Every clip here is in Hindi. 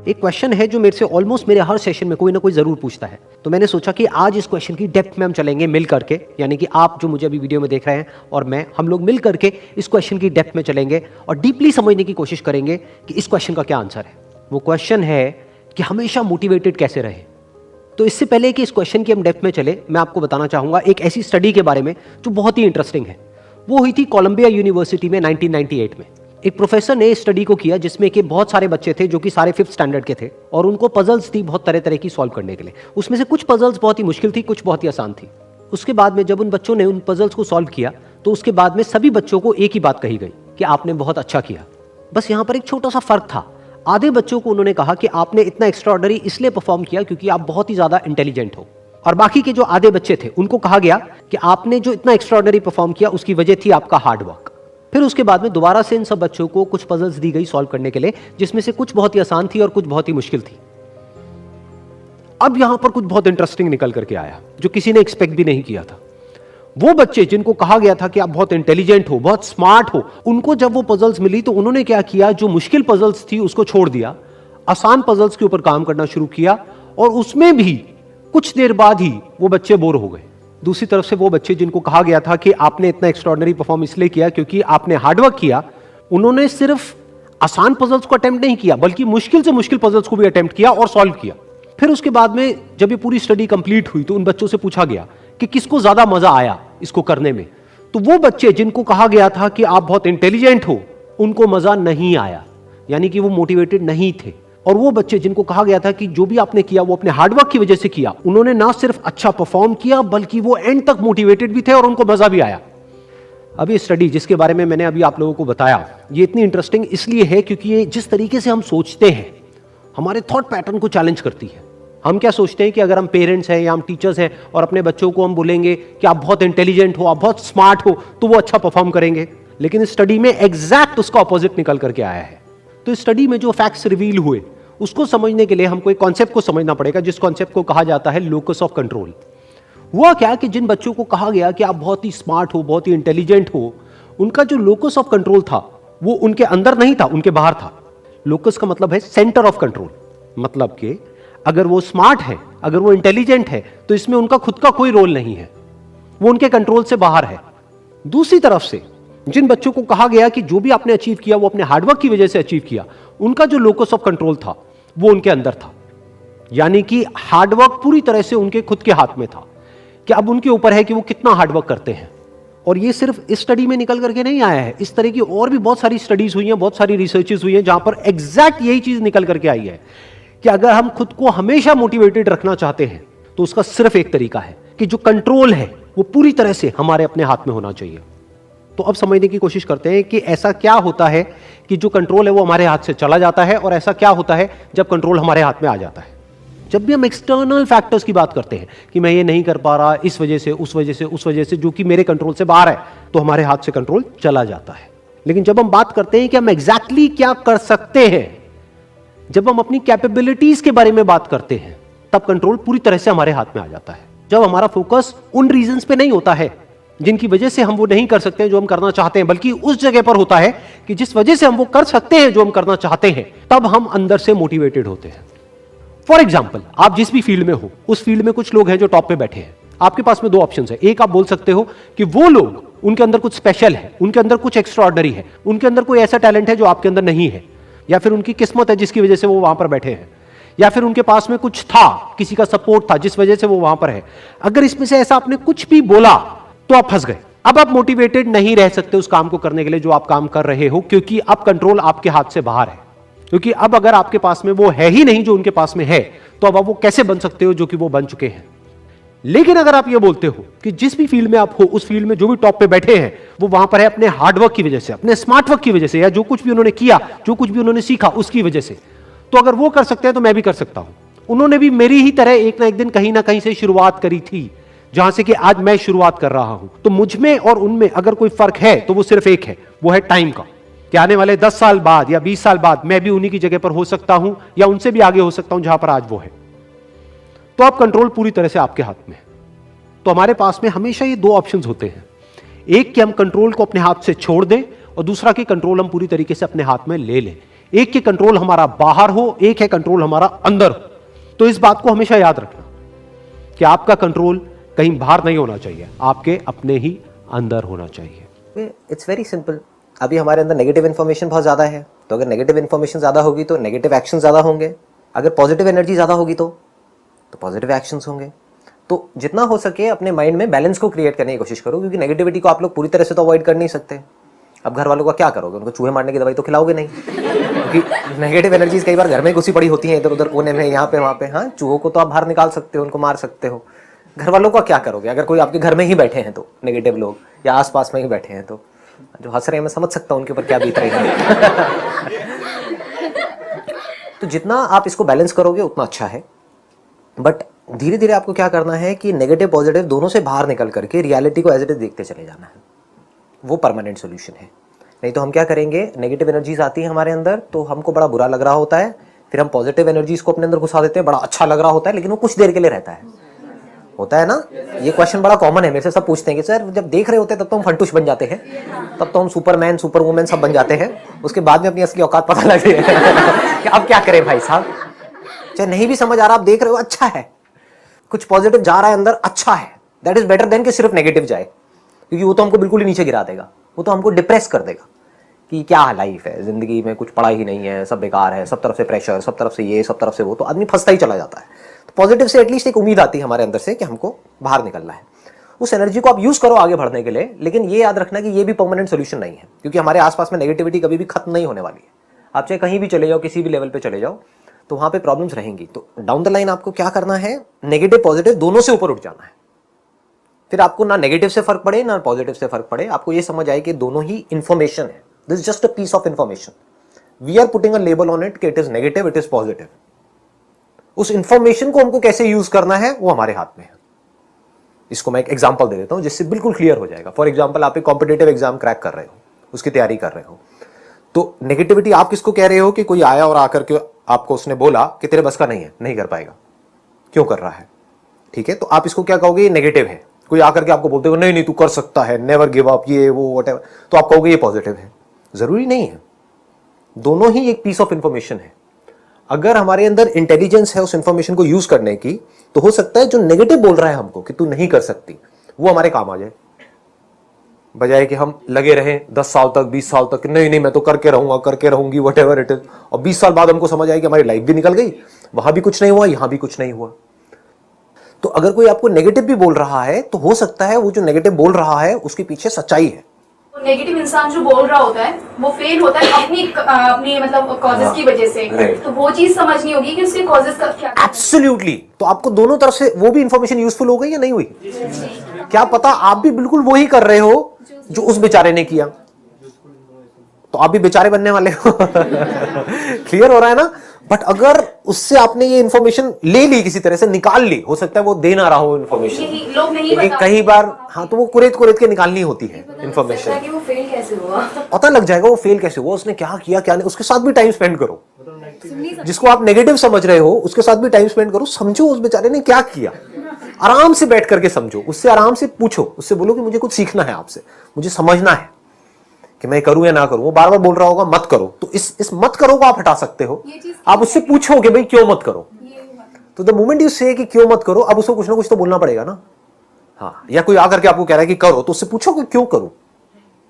एक क्वेश्चन है जो मेरे से ऑलमोस्ट मेरे हर सेशन में कोई ना कोई जरूर पूछता है, तो मैंने सोचा कि आज इस क्वेश्चन की डेप्थ में हम चलेंगे मिल करके, यानी कि आप जो मुझे अभी वीडियो में देख रहे हैं और मैं, हम लोग मिल करके इस क्वेश्चन की डेप्थ में चलेंगे और डीपली समझने की कोशिश करेंगे कि इस क्वेश्चन का क्या आंसर है। वो क्वेश्चन है कि हमेशा मोटिवेटेड कैसे रहे। तो इससे पहले कि इस क्वेश्चन की हम डेप्थ में चले, मैं आपको बताना चाहूंगा एक ऐसी स्टडी के बारे में जो बहुत ही इंटरेस्टिंग है। वो हुई थी कोलंबिया यूनिवर्सिटी में 1998 में। एक प्रोफेसर ने स्टडी को किया जिसमें कि बहुत सारे बच्चे थे जो कि सारे 5th स्टैंडर्ड के थे और उनको पजल्स थी बहुत तरह तरह की सॉल्व करने के लिए। उसमें से कुछ पजल्स बहुत ही मुश्किल थी, कुछ बहुत ही आसान थी। उसके बाद में जब उन बच्चों ने उन पजल्स को सॉल्व किया तो उसके बाद में सभी बच्चों को एक ही बात कही गई कि आपने बहुत अच्छा किया। बस यहां पर एक छोटा सा फर्क था। आधे बच्चों को उन्होंने कहा कि आपने इतना एक्स्ट्राऑर्डिनरी इसलिए परफॉर्म किया क्योंकि आप बहुत ही ज्यादा इंटेलिजेंट हो, और बाकी के जो आधे बच्चे थे उनको कहा गया कि आपने जो इतना एक्स्ट्राऑर्डिनरी परफॉर्म किया उसकी वजह थी आपका हार्ड वर्क। फिर उसके बाद में दोबारा से इन सब बच्चों को कुछ पजल्स दी गई सॉल्व करने के लिए, जिसमें से कुछ बहुत ही आसान थी और कुछ बहुत ही मुश्किल थी। अब यहां पर कुछ बहुत इंटरेस्टिंग निकल करके आया जो किसी ने एक्सपेक्ट भी नहीं किया था। वो बच्चे जिनको कहा गया था कि आप बहुत इंटेलिजेंट हो, बहुत स्मार्ट हो, उनको जब वो पजल्स मिली तो उन्होंने क्या किया, जो मुश्किल पजल्स थी उसको छोड़ दिया, आसान पजल्स के ऊपर काम करना शुरू किया, और उसमें भी कुछ देर बाद ही वो बच्चे बोर हो गए। दूसरी तरफ से वो बच्चे जिनको कहा गया था कि आपने इतना एक्स्ट्राऑर्डिनरी परफॉर्म इसलिए किया क्योंकि आपने हार्डवर्क किया, उन्होंने सिर्फ आसान पजल्स को अटेम्प्ट नहीं किया बल्कि मुश्किल से मुश्किल पजल्स को भी अटेम्प्ट किया और सॉल्व किया। फिर उसके बाद में जब ये पूरी स्टडी कंप्लीट हुई तो उन बच्चों से पूछा गया कि किसको ज्यादा मजा आया इसको करने में। तो वो बच्चे जिनको कहा गया था कि आप बहुत इंटेलिजेंट हो, उनको मजा नहीं आया, यानी कि वो मोटिवेटेड नहीं थे। और वो बच्चे जिनको कहा गया था कि जो भी आपने किया वो अपने हार्डवर्क की वजह से किया, उन्होंने ना सिर्फ अच्छा परफॉर्म किया बल्कि वो एंड तक मोटिवेटेड भी थे और उनको मजा भी आया। अब ये स्टडी जिसके बारे में मैंने अभी आप लोगों को बताया, ये इतनी इंटरेस्टिंग इसलिए है क्योंकि ये जिस तरीके से हम सोचते हैं हमारे थॉट पैटर्न को चैलेंज करती है। हम क्या सोचते हैं कि अगर हम पेरेंट्स हैं या हम टीचर्स हैं और अपने बच्चों को हम बोलेंगे कि आप बहुत इंटेलिजेंट हो, आप बहुत स्मार्ट हो, तो वो अच्छा परफॉर्म करेंगे। लेकिन इस स्टडी में एग्जैक्ट उसका ऑपोजिट निकल करके आया है। तो इस स्टडी में जो फैक्ट्स रिवील हुए उसको समझने के लिए हमको एक कॉन्सेप्ट को समझना पड़ेगा, जिस कॉन्सेप्ट को कहा जाता है लोकस ऑफ कंट्रोल। हुआ क्या कि जिन बच्चों को कहा गया कि आप बहुत ही स्मार्ट हो, बहुत ही इंटेलिजेंट हो, उनका जो लोकस ऑफ कंट्रोल था वो उनके अंदर नहीं था, उनके बाहर था। लोकस का मतलब है सेंटर ऑफ कंट्रोल, मतलब कि अगर वो स्मार्ट है, अगर वो इंटेलिजेंट है, तो इसमें उनका खुद का कोई रोल नहीं है, वो उनके कंट्रोल से बाहर है। दूसरी तरफ से जिन बच्चों को कहा गया कि जो भी आपने अचीव किया वो अपने हार्डवर्क की वजह से अचीव किया, उनका जो लोकस ऑफ कंट्रोल था वो उनके अंदर था, यानी कि हार्डवर्क पूरी तरह से उनके खुद के हाथ में था कि अब उनके ऊपर है कि वो कितना हार्डवर्क करते हैं। और ये सिर्फ इस स्टडी में निकल करके नहीं आया है, इस तरह की और भी बहुत सारी स्टडीज हुई हैं, बहुत सारी रिसर्चेस हुई हैं जहां पर एग्जैक्ट यही चीज निकल करके आई है कि अगर हम खुद को हमेशा मोटिवेटेड रखना चाहते हैं तो उसका सिर्फ एक तरीका है कि जो कंट्रोल है वो पूरी तरह से हमारे अपने हाथ में होना चाहिए। तो अब समझने की कोशिश करते हैं कि ऐसा क्या होता है कि जो कंट्रोल है वो हमारे हाथ से चला जाता है, और ऐसा क्या होता है जब कंट्रोल हमारे हाथ में आ जाता है। जब भी हम एक्सटर्नल फैक्टर्स की बात करते हैं कि मैं ये नहीं कर पा रहा इस वजह से, उस वजह से, उस वजह से, जो कि मेरे कंट्रोल से बाहर है, तो हमारे हाथ से कंट्रोल चला जाता है। लेकिन जब हम बात करते हैं कि हम एग्जैक्टली क्या कर सकते हैं, जब हम अपनी कैपेबिलिटीज के बारे में बात करते हैं, तब कंट्रोल पूरी तरह से हमारे हाथ में आ जाता है। जब हमारा फोकस उन रीजंस पे नहीं होता है जिनकी वजह से हम वो नहीं कर सकते जो हम करना चाहते हैं, बल्कि उस जगह पर होता है कि जिस वजह से हम वो कर सकते हैं जो हम करना चाहते हैं, तब हम अंदर से मोटिवेटेड होते हैं। फॉर एग्जाम्पल, आप जिस भी फील्ड में हो, उस फील्ड में कुछ लोग हैं जो टॉप पे बैठे हैं। आपके पास में दो ऑप्शन है। एक, आप बोल सकते हो कि वो लोग, उनके अंदर कुछ स्पेशल है, उनके अंदर कुछ एक्स्ट्राऑर्डिनरी है, उनके अंदर कोई ऐसा टैलेंट है जो आपके अंदर नहीं है, या फिर उनकी किस्मत है जिसकी वजह से वो वहां पर बैठे हैं, या फिर उनके पास में कुछ था, किसी का सपोर्ट था जिस वजह से वो वहां पर है। अगर इसमें से ऐसा आपने कुछ भी बोला तो आप फंस गए। अब आप मोटिवेटेड नहीं रह सकते उस काम को करने के लिए जो आप काम कर रहे हो, क्योंकि अब कंट्रोल आपके हाथ से बाहर है। क्योंकि अब अगर आपके पास में वो है ही नहीं जो उनके पास में है, तो अब आप वो कैसे बन सकते हो जो कि वो बन चुके हैं। लेकिन अगर आप ये बोलते हो कि जिस भी फील्ड में आप हो, उस फील्ड में जो भी टॉप पे बैठे हैं वो वहां पर है अपने हार्डवर्क की वजह से, अपने स्मार्ट वर्क की वजह से, या जो कुछ भी उन्होंने किया, जो कुछ भी उन्होंने सीखा उसकी वजह से, तो अगर वो कर सकते हैं तो मैं भी कर सकता हूं। उन्होंने भी मेरी ही तरह एक ना एक दिन कहीं ना कहीं से शुरुआत करी थी, जहां से कि आज मैं शुरुआत कर रहा हूं। तो मुझ में और उनमें अगर कोई फर्क है तो वो सिर्फ एक है, वो है टाइम का, कि आने वाले 10 साल बाद या 20 साल बाद मैं भी उन्हीं की जगह पर हो सकता हूं या उनसे भी आगे हो सकता हूं जहां पर आज वो है। तो अब कंट्रोल पूरी तरह से आपके हाथ में है। तो हमारे पास में हमेशा ये दो ऑप्शंस होते हैं, एक कि हम कंट्रोल को अपने हाथ से छोड़ दें, और दूसरा कि कंट्रोल हम पूरी तरीके से अपने हाथ में ले लें। एक के कंट्रोल हमारा बाहर हो, एक है कंट्रोल हमारा अंदर हो। तो इस बात को हमेशा याद रखना कि आपका कंट्रोल कहीं बाहर नहीं होना चाहिए, आपके अपने ही अंदर होना चाहिए। It's very simple. अभी हमारे अंदर नेगेटिव इन्फॉर्मेशन बहुत ज़्यादा है, तो अगर नेगेटिव इन्फॉर्मेशन ज़्यादा होगी तो नेगेटिव एक्शन ज़्यादा होंगे। अगर पॉजिटिव एनर्जी ज़्यादा होगी तो पॉजिटिव एक्शंस होंगे। तो जितना हो सके अपने माइंड में बैलेंस को क्रिएट करने की कोशिश करो, क्योंकि नेगेटिविटी को आप लोग पूरी तरह से तो अवॉइड कर नहीं सकते। अब घर वालों का क्या करोगे, उनको चूहे मारने की दवाई तो खिलाओगे नहीं, क्योंकि नेगेटिव एनर्जीज कई बार घर में घुसी पड़ी होती हैं, इधर उधर कोने में, यहाँ पे वहाँ पे। हाँ, चूहों को तो आप बाहर निकाल सकते हो, उनको मार सकते हो। घर वालों का क्या करोगे अगर कोई आपके घर में ही बैठे हैं तो, नेगेटिव लोग, या आसपास में ही बैठे हैं तो। जो हंस रहे हैं मैं समझ सकता हूँ उनके ऊपर क्या बीत रही है। तो जितना आप इसको बैलेंस करोगे उतना अच्छा है। बट धीरे धीरे आपको क्या करना है कि नेगेटिव पॉजिटिव दोनों से बाहर निकल करके रियलिटी को एज इट इज देखते चले जाना है। वो परमानेंट सोल्यूशन है। नहीं तो हम क्या करेंगे, नेगेटिव एनर्जीज आती है हमारे अंदर तो हमको बड़ा बुरा लग रहा होता है, फिर हम पॉजिटिव एनर्जीज को अपने अंदर घुसा देते हैं, बड़ा अच्छा लग रहा होता है, लेकिन वो कुछ देर के लिए रहता है ना। ये क्वेश्चन बड़ा कॉमन है, मेरे से सब पूछते हैं कि सर जब देख रहे होते हैं तब तो हम फंटूश बन जाते हैं, तब तो हम सुपरमैन सुपर वुमेन सब बन जाते हैं, उसके बाद में अपनी असली औकात पता लगती है कि अब क्या करें भाई साहब। चाहे नहीं भी समझ आ रहा, आप देख रहे हो अच्छा है, कुछ पॉजिटिव जा रहा है अंदर, अच्छा है, दैट इज बेटर देन कि सिर्फ नेगेटिव जाए, क्योंकि वो तो हमको बिल्कुल ही नीचे गिरा देगा, वो तो हमको डिप्रेस कर देगा कि क्या लाइफ है, जिंदगी में कुछ पड़ा ही नहीं है, सब बेकार है, सब तरफ से प्रेशर, सब तरफ से ये, सब तरफ से वो, तो आदमी फंसता ही चला जाता है। तो पॉजिटिव से एटलीस्ट एक उम्मीद आती है हमारे अंदर से कि हमको बाहर निकलना है। उस एनर्जी को आप यूज करो आगे बढ़ने के लिए, लेकिन ये याद रखना कि ये भी परमानेंट सोल्यूशन नहीं है, क्योंकि हमारे आसपास में नेगेटिविटी कभी भी खत्म नहीं होने वाली है। आप चाहे कहीं भी चले जाओ, किसी भी लेवल पे चले जाओ, तो वहां पे प्रॉब्लम्स रहेंगी। तो डाउन द लाइन आपको क्या करना है, नेगेटिव पॉजिटिव दोनों से ऊपर उठ जाना है। फिर आपको ना नेगेटिव से फर्क पड़े ना पॉजिटिव से फर्क पड़े, आपको ये समझ आए कि दोनों ही इंफॉर्मेशन है। This just a piece of information, we are putting a label on it कि it is negative, it is positive. उस इंफॉर्मेशन को हमको कैसे यूज करना है वो हमारे हाथ में है। इसको मैं एक एग्जांपल दे देता हूं जिससे बिल्कुल क्लियर हो जाएगा। फॉर एग्जांपल, आप एक कॉम्पिटेटिव एग्जाम क्रैक कर रहे हो, उसकी तैयारी कर रहे हो, तो नेगेटिविटी आप किसको कह रहे हो कि कोई आया और आकर के आपको उसने बोला कि तेरे बस का नहीं है, नहीं कर पाएगा, क्यों कर रहा है, ठीक है, तो आप इसको क्या कहोगे, ये नेगेटिव है। कोई आकर के आपको बोलते हो नहीं नहीं तू कर सकता है, नेवर गिव अप, ये वो व्हाटएवर, तो आप कहोगे ये पॉजिटिव है। जरूरी नहीं है, दोनों ही एक पीस ऑफ इंफॉर्मेशन है। अगर हमारे अंदर इंटेलिजेंस है उस इंफॉर्मेशन को यूज करने की, तो हो सकता है जो नेगेटिव बोल रहा है हमको कि तू नहीं कर सकती, वो हमारे काम आ जाए, बजाय कि हम लगे रहें 10 साल तक 20 साल तक, नहीं नहीं मैं तो करके रहूंगा, करके रहूंगी, व्हाटएवर इट इज, और 20 साल बाद हमको समझ आए कि हमारी लाइफ भी निकल गई, वहां भी कुछ नहीं हुआ, यहां भी कुछ नहीं हुआ। तो अगर कोई आपको नेगेटिव भी बोल रहा है, तो हो सकता है वो जो नेगेटिव बोल रहा है उसके पीछे सच्चाई है। नेगेटिव इंसान जो बोल रहा होता है वो फेल होता है अपनी मतलब कॉजेस की वजह से, तो वो चीज समझनी होगी कि उसके कॉजेस का क्या। एब्सोल्युटली। तो आपको दोनों तरफ से वो भी इंफॉर्मेशन यूजफुल हो गई या नहीं हुई, क्या पता आप भी बिल्कुल वही कर रहे हो जो उस बेचारे ने किया, तो आप भी बेचारे बनने वाले हो। क्लियर हो रहा है ना। बट अगर उससे आपने ये इंफॉर्मेशन ले ली, किसी तरह से निकाल ली, हो सकता है वो दे ना रहा हो इंफॉर्मेशन, लोग नहीं कई बार, हाँ, तो वो कुरेद कुरेद के निकालनी होती है इंफॉर्मेशन, वो फेल कैसे हुआ पता लग जाएगा वो फेल कैसे हुआ, उसने क्या किया क्या नहीं। उसके साथ भी टाइम स्पेंड करो, जिसको आप नेगेटिव समझ रहे हो उसके साथ भी टाइम स्पेंड करो, समझो उस बेचारे ने क्या किया, आराम से बैठ करके समझो, उससे आराम से पूछो, उससे बोलो कि मुझे कुछ सीखना है आपसे, मुझे समझना है कि मैं करूं या ना करूं। वो बार बार बोल रहा होगा मत करो, तो इस मत करो को आप हटा सकते हो। आप उससे पूछो कि भाई क्यों मत करो, तो द मोमेंट यू से कि क्यों मत करो, अब उसको कुछ ना कुछ तो बोलना पड़ेगा ना। हाँ, या कोई आकर के आपको कह रहा है कि करो, तो उससे पूछो कि क्यों करूं,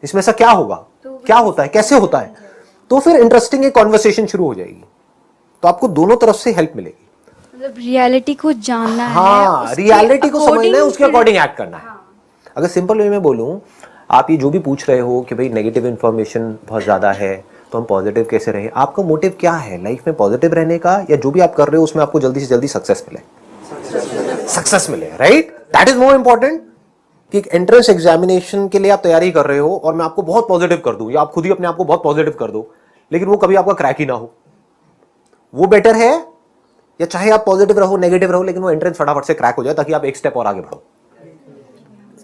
इसमें ऐसा क्या होगा, क्या होता है, कैसे होता है, तो फिर इंटरेस्टिंग एक कॉन्वर्सेशन शुरू हो जाएगी। तो आपको दोनों तरफ से हेल्प मिलेगी। मतलब रियलिटी को जानना है, हाँ, रियलिटी को समझना है, उसके अकॉर्डिंग एक्ट करना है। अगर सिंपल वे में बोलूं, आप ये जो भी पूछ रहे हो कि भाई नेगेटिव इंफॉर्मेशन बहुत ज्यादा है तो हम पॉजिटिव कैसे रहे, आपका मोटिव क्या है लाइफ में, पॉजिटिव रहने का, या जो भी आप कर रहे हो उसमें आपको जल्दी से जल्दी सक्सेस मिले, right. That is more important कि एक एंट्रेंस एग्जामिनेशन के लिए आप तैयारी कर रहे हो और मैं आपको बहुत पॉजिटिव कर दूं, या आप खुद ही अपने आप को बहुत पॉजिटिव कर दो, लेकिन वो कभी आपका क्रैक ही ना हो, वो बेटर है, या चाहे आप पॉजिटिव रहो नेगेटिव रहो, लेकिन वो एंट्रेंस फटाफट से क्रैक हो जाए, ताकि आप एक स्टेप और आगे बढ़ो,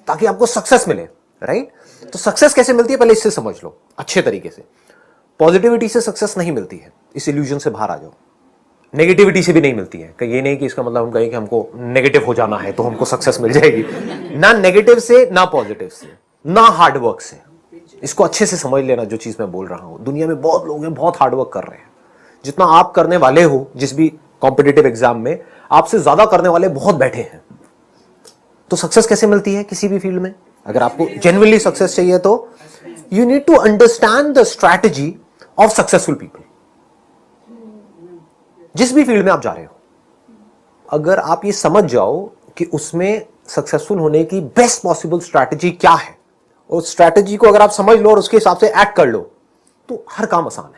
ताकि आपको सक्सेस मिले, राइट। तो सक्सेस कैसे मिलती है पहले इससे समझ लो अच्छे तरीके से। पॉजिटिविटी से सक्सेस नहीं मिलती है, इस इल्यूजन से बाहर आ जाओ। नेगेटिविटी से भी नहीं मिलती है, कहीं ये नहीं कि इसका मतलब हम कहें कि हमको नेगेटिव हो जाना है तो हमको सक्सेस मिल जाएगी, ना नेगेटिव से ना पॉजिटिव से ना हार्ड वर्क से, इसको अच्छे से समझ लेना जो चीज मैं बोल रहा हूं। दुनिया में बहुत लोग हैं, बहुत हार्डवर्क कर रहे हैं। जितना आप करने वाले हो जिस भी कॉम्पिटिटिव एग्जाम में, आपसे ज्यादा करने वाले बहुत बैठे हैं। तो सक्सेस कैसे मिलती है किसी भी फील्ड में? अगर आपको जेन्युइनली सक्सेस चाहिए तो you need to understand the strategy of successful people. जिस भी फील्ड में आप जा रहे हो, अगर आप ये समझ जाओ कि उसमें सक्सेसफुल होने की बेस्ट पॉसिबल स्ट्रैटेजी क्या है, उस स्ट्रैटेजी को अगर आप समझ लो और उसके हिसाब से एक्ट कर लो, तो हर काम आसान है।